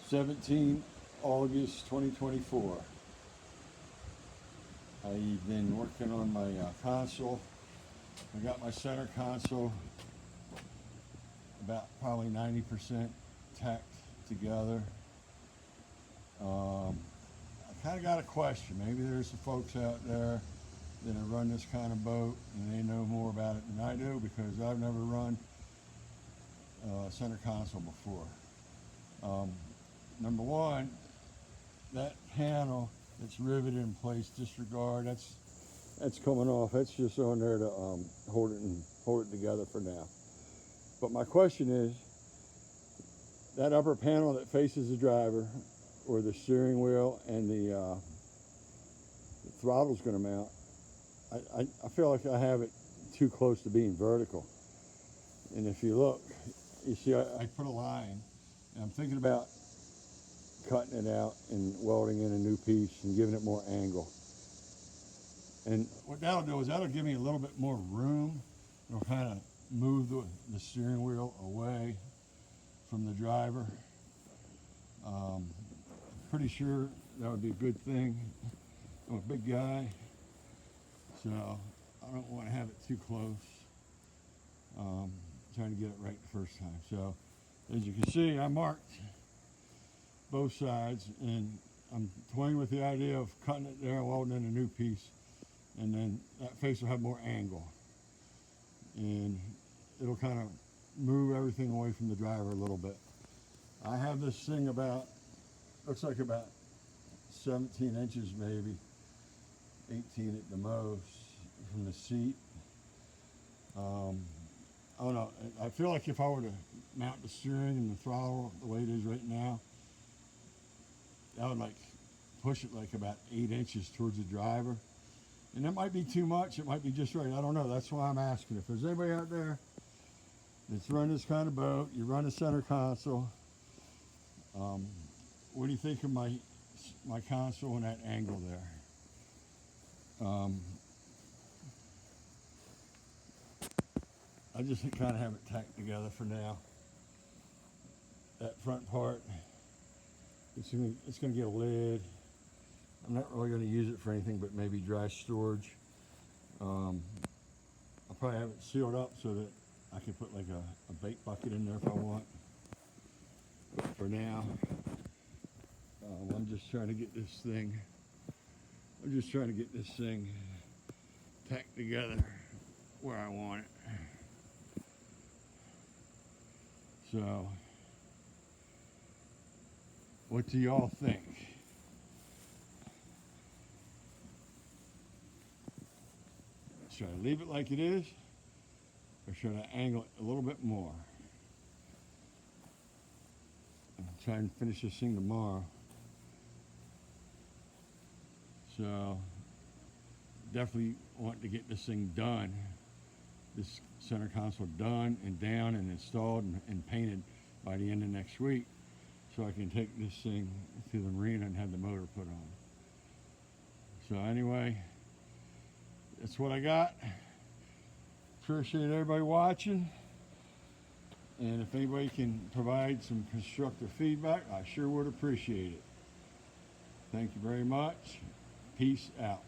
17 August 2024. I've been working on my console. I got my center console about probably 90% tacked together. I kind of got a question. Maybe there's some folks out there that have run this kind of boat and they know more about it than I do, because I've never run center console before. Number one, that panel that's riveted in place, disregard, that's coming off. That's just on there to hold it together for now. But my question is, that upper panel that faces the driver, where the steering wheel and the throttle's going to mount, I feel like I have it too close to being vertical. And if you look, you see I put a line, and I'm thinking about cutting it out and welding in a new piece and giving it more angle. And what that'll do is that'll give me a little bit more room. It'll kind of move the steering wheel away from the driver. Pretty sure that would be a good thing. I'm a big guy, so I don't want to have it too close. Trying to get it right the first time. So as you can see, I marked both sides, and I'm toying with the idea of cutting it there, welding in a new piece, and then that face will have more angle, and it'll kind of move everything away from the driver a little bit. I have this thing looks like about 17 inches, maybe 18 at the most from the seat. I don't know, I feel like if I were to mount the steering and the throttle the way it is right now, that would like push it like about 8 inches towards the driver. And that might be too much, it might be just right, I don't know. That's why I'm asking. If there's anybody out there that's run this kind of boat, you run a center console, what do you think of my console and that angle there? I just kind of have it tacked together for now. That front part, it's going to get a lid. I'm not really going to use it for anything but maybe dry storage. I'll probably have it sealed up so that I can put like a bait bucket in there if I want. But for now, I'm just trying to get this thing tacked together where I want it. So, what do y'all think? Should I leave it like it is, or should I angle it a little bit more? I'm trying to finish this thing tomorrow. So, definitely want to get this thing done, this center console done and down and installed and painted by the end of next week, so I can take this thing to the marina and have the motor put on. So anyway, that's what I got. Appreciate everybody watching, and if anybody can provide some constructive feedback, I sure would appreciate it. Thank you very much. Peace out.